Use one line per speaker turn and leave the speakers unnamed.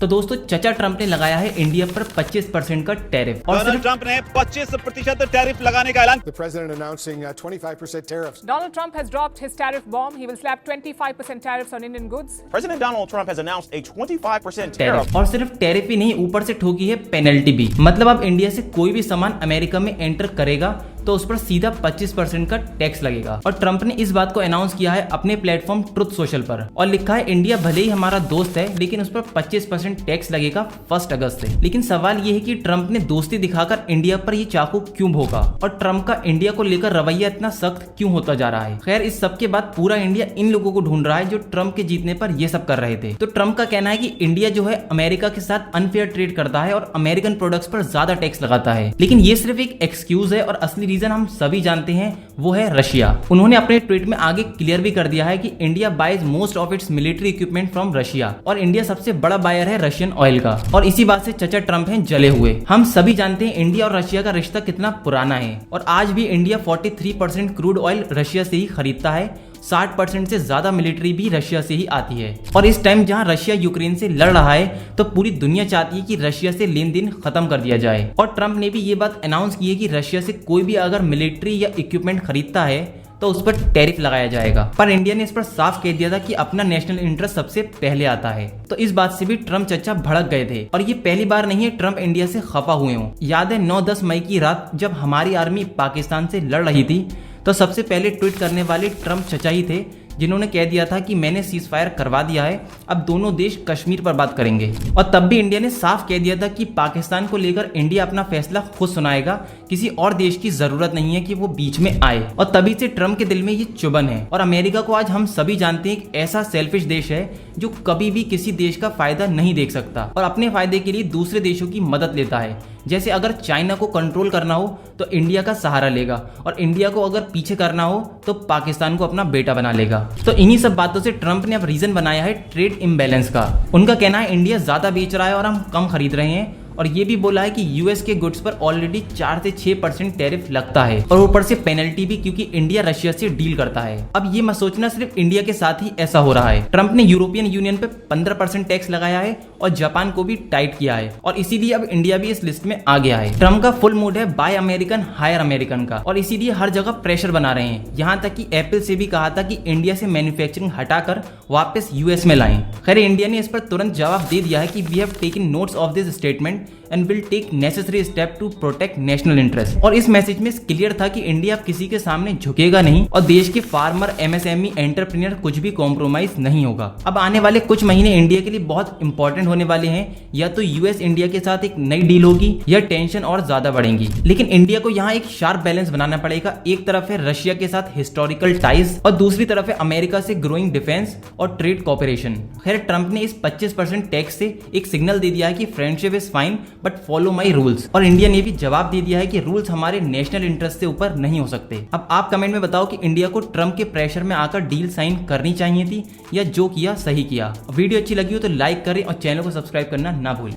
तो दोस्तों चचा ट्रंप ने लगाया है इंडिया पर 25% का टैरिफ और
डोनाल्ड ट्रंप ने 25% टैरिफ लगाने का ऐलान।
The president announcing 25% tariffs.
Donald Trump has dropped his tariff bomb. He will slap 25% tariffs on Indian goods.
President Donald Trump has announced a 25%
tariff और सिर्फ टैरिफ ही नहीं, ऊपर से ठोकी है पेनल्टी भी। मतलब अब इंडिया से कोई भी सामान अमेरिका में एंटर करेगा तो उस पर सीधा 25% का टैक्स लगेगा। और ट्रंप ने इस बात को अनाउंस किया है अपने प्लेटफॉर्म ट्रुथ सोशल पर और लिखा है इंडिया भले ही हमारा दोस्त है लेकिन उस पर 25% टैक्स लगेगा 1 अगस्त से। लेकिन सवाल ये है कि ट्रंप ने दोस्ती दिखाकर इंडिया पर ये चाकू क्यों भोंका और ट्रंप का इंडिया को लेकर रवैया इतना सख्त क्यों होता जा रहा है। खैर इस सब के बाद पूरा इंडिया इन लोगों को ढूंढ रहा है जो ट्रंप के जीतने पर ये सब कर रहे थे। तो ट्रंप का कहना है कि इंडिया जो है अमेरिका के साथ अनफेयर ट्रेड करता है और अमेरिकन प्रोडक्ट्स पर ज्यादा टैक्स लगाता है। लेकिन ये सिर्फ एक एक्सक्यूज है और असली रीजन हम सभी जानते हैं, वो है रशिया। उन्होंने अपने ट्वीट में आगे क्लियर भी कर दिया है कि India buys most of its military equipment from Russia और इंडिया सबसे बड़ा बायर है रशियन ऑयल का। और इसी बात से चचा ट्रंप हैं जले हुए। हम सभी जानते हैं इंडिया और रशिया का रिश्ता कितना पुराना है और आज भी इंडिया 43% क्रूड ऑयल रशिया से ही खरीदता है। 60% से ज्यादा मिलिट्री भी रशिया से ही आती है। और इस टाइम जहां रशिया यूक्रेन से लड़ रहा है तो पूरी दुनिया चाहती है कि रशिया से लेन देन खत्म कर दिया जाए। और ट्रंप ने भी ये बात अनाउंस की है कि रशिया से कोई भी अगर मिलिट्री या इक्विपमेंट खरीदता है तो उस पर टैरिफ लगाया जाएगा। पर इंडिया ने इस पर साफ कह दिया था कि अपना नेशनल इंटरेस्ट सबसे पहले आता है। तो इस बात से भी ट्रंप चचा भड़क गए थे और ये पहली बार नहीं है ट्रंप इंडिया से खफा हुए हों। याद है 9-10 मई की रात जब हमारी आर्मी पाकिस्तान से लड़ रही थी तो सबसे पहले ट्वीट करने वाले ट्रंप चचा ही थे जिन्होंने कह दिया था कि मैंने सीज फायर करवा दिया है, अब दोनों देश कश्मीर पर बात करेंगे। और तब भी इंडिया ने साफ कह दिया था कि पाकिस्तान को लेकर इंडिया अपना फैसला खुद सुनाएगा, किसी और देश की जरूरत नहीं है कि वो बीच में आए। और तभी से ट्रंप के दिल में ये चुभन है। और अमेरिका को आज हम सभी जानते हैं एक ऐसा सेल्फिश देश है जो कभी भी किसी देश का फायदा नहीं देख सकता और अपने फायदे के लिए दूसरे देशों की मदद लेता है। जैसे अगर चाइना को कंट्रोल करना हो तो इंडिया का सहारा लेगा और इंडिया को अगर पीछे करना हो तो पाकिस्तान को अपना बेटा बना लेगा। तो इन्हीं सब बातों से ट्रंप ने अब रीजन बनाया है ट्रेड इम्बैलेंस का। उनका कहना है इंडिया ज्यादा बेच रहा है और हम कम खरीद रहे हैं। और ये भी बोला है कि यूएस के गुड्स पर ऑलरेडी 4 से 6% टैरिफ लगता है और ऊपर से पेनल्टी भी क्योंकि इंडिया रशिया से डील करता है। अब ये मत सोचना सिर्फ इंडिया के साथ ही ऐसा हो रहा है। ट्रंप ने यूरोपियन यूनियन पे 15% टैक्स लगाया है और जापान को भी टाइट किया है और इसीलिए अब इंडिया भी इस लिस्ट में आ गया है। ट्रंप का फुल मूड है बाय अमेरिकन हायर अमेरिकन का और इसीलिए हर जगह प्रेशर बना रहे हैं। यहाँ तक कि एप्पल से भी कहा था कि इंडिया से मैन्युफैक्चरिंग हटाकर वापस यूएस में लाएं। खैर इंडिया ने इस पर तुरंत जवाब दे दिया है कि we have taken notes of this statement and will take necessary step to protect national interest. और इस मैसेज में क्लियर था कि इंडिया अब किसी के सामने झुकेगा नहीं और देश के फार्मर एमएसएमई एंटरप्रेन्योर कुछ भी कॉम्प्रोमाइज नहीं होगा। अब आने वाले कुछ महीने इंडिया के लिए बहुत इंपॉर्टेंट होने वाले हैं। या तो यूएस इंडिया के साथ एक नई डील होगी या टेंशन और ज्यादा बढ़ेंगी। लेकिन इंडिया को यहाँ एक शार्प बैलेंस बनाना पड़ेगा। एक तरफ है रशिया के साथ हिस्टोरिकल टाइज और दूसरी तरफ है अमेरिका से ग्रोइंग डिफेंस और ट्रेड कॉपरेशन। खैर ट्रंप ने इस 25% टैक्स से एक सिग्नल दे दिया है कि friendship is fine but follow my rules. और इंडिया ने भी जवाब दे दिया है कि रूल्स हमारे नेशनल इंटरेस्ट से ऊपर नहीं हो सकते। अब आप कमेंट में बताओ कि इंडिया को ट्रंप के प्रेशर में आकर डील साइन करनी चाहिए थी या जो किया सही किया। वीडियो अच्छी लगी हो तो लाइक करें और चैनल को सब्सक्राइब करना ना भूलें।